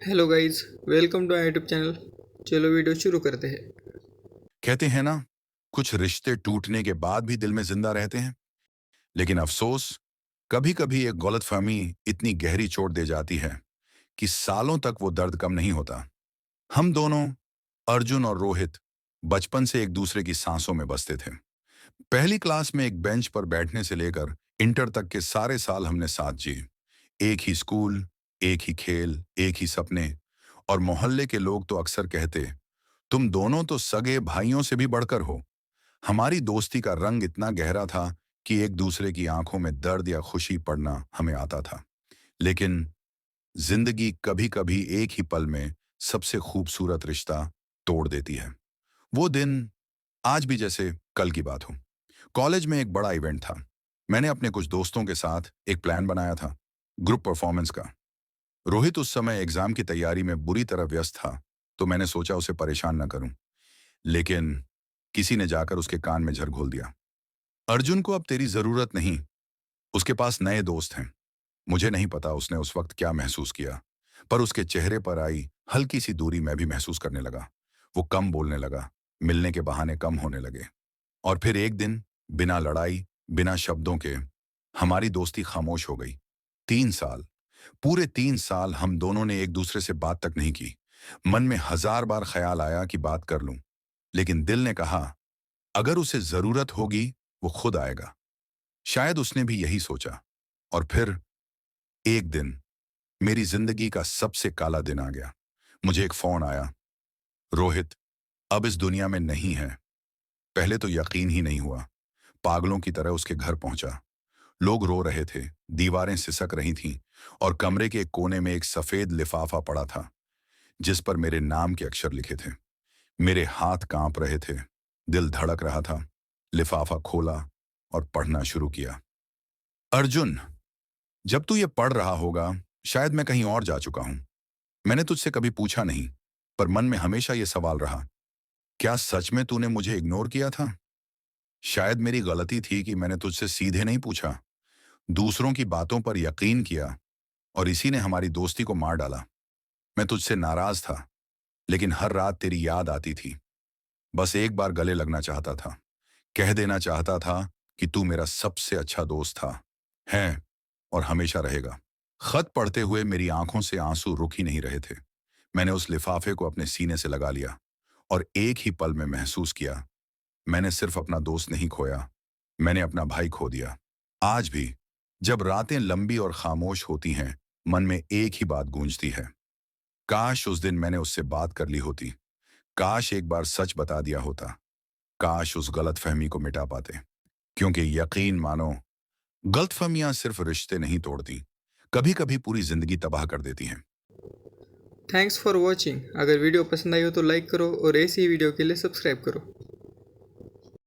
Hello guys, welcome to YouTube channel. चलो video शुरू करते हैं। कहते हैं ना, कुछ रिश्ते टूटने के बाद भी दिल में जिंदा रहते हैं। लेकिन अफसोस, कभी कभी एक गलतफहमी इतनी गहरी चोट दे जाती है कि सालों तक वो दर्द कम नहीं होता। हम दोनों, अर्जुन और रोहित, बचपन से एक दूसरे की सांसों में बसते थे। पहली क्लास में एक बेंच पर बैठने से लेकर इंटर तक के सारे साल हमने साथ जिए। एक ही स्कूल, एक ही खेल, एक ही सपने। और मोहल्ले के लोग तो अक्सर कहते, तुम दोनों तो सगे भाइयों से भी बढ़कर हो। हमारी दोस्ती का रंग इतना गहरा था कि एक दूसरे की आंखों में दर्द या खुशी पड़ना हमें आता था। लेकिन जिंदगी कभी कभी एक ही पल में सबसे खूबसूरत रिश्ता तोड़ देती है। वो दिन आज भी जैसे कल की बात हो। कॉलेज में एक बड़ा इवेंट था। मैंने अपने कुछ दोस्तों के साथ एक प्लान बनाया था, ग्रुप परफॉर्मेंस का। रोहित उस समय एग्जाम की तैयारी में बुरी तरह व्यस्त था, तो मैंने सोचा उसे परेशान न करूं। लेकिन किसी ने जाकर उसके कान में झर घोल दिया, अर्जुन को अब तेरी जरूरत नहीं, उसके पास नए दोस्त हैं। मुझे नहीं पता उसने उस वक्त क्या महसूस किया, पर उसके चेहरे पर आई हल्की सी दूरी मैं भी महसूस करने लगा। वो कम बोलने लगा, मिलने के बहाने कम होने लगे। और फिर एक दिन, बिना लड़ाई, बिना शब्दों के, हमारी दोस्ती खामोश हो गई। 3 साल, पूरे 3 साल हम दोनों ने एक दूसरे से बात तक नहीं की। मन में हजार बार ख्याल आया कि बात कर लूं, लेकिन दिल ने कहा, अगर उसे जरूरत होगी वो खुद आएगा। शायद उसने भी यही सोचा। और फिर एक दिन, मेरी जिंदगी का सबसे काला दिन आ गया। मुझे एक फोन आया, रोहित अब इस दुनिया में नहीं है। पहले तो यकीन ही नहीं हुआ। पागलों की तरह उसके घर पहुंचा। लोग रो रहे थे, दीवारें सिसक रही थीं, और कमरे के एक कोने में एक सफेद लिफाफा पड़ा था, जिस पर मेरे नाम के अक्षर लिखे थे। मेरे हाथ कांप रहे थे, दिल धड़क रहा था। लिफाफा खोला और पढ़ना शुरू किया। अर्जुन, जब तू ये पढ़ रहा होगा, शायद मैं कहीं और जा चुका हूं। मैंने तुझसे कभी पूछा नहीं, पर मन में हमेशा ये सवाल रहा, क्या सच में तूने मुझे इग्नोर किया था? शायद मेरी गलती थी कि मैंने तुझसे सीधे नहीं पूछा, दूसरों की बातों पर यकीन किया, और इसी ने हमारी दोस्ती को मार डाला। मैं तुझसे नाराज था, लेकिन हर रात तेरी याद आती थी। बस एक बार गले लगना चाहता था, कह देना चाहता था कि तू मेरा सबसे अच्छा दोस्त था, है, और हमेशा रहेगा। खत पढ़ते हुए मेरी आंखों से आंसू रुक ही नहीं रहे थे। मैंने उस लिफाफे को अपने सीने से लगा लिया, और एक ही पल में महसूस किया, मैंने सिर्फ अपना दोस्त नहीं खोया, मैंने अपना भाई खो दिया। आज भी, जब रातें लंबी और खामोश होती हैं, मन में एक ही बात गूंजती है, काश उस दिन मैंने उससे बात कर ली होती। काश एक बार सच बता दिया होता। काश उस गलतफहमी को मिटा पाते। क्योंकि यकीन मानो, गलतफहमियां सिर्फ रिश्ते नहीं तोड़ती, कभी कभी पूरी जिंदगी तबाह कर देती हैं। Thanks for watching. अगर वीडियो पसंद आई हो तो लाइक करो और ऐसी ही वीडियो के लिए सब्सक्राइब करो।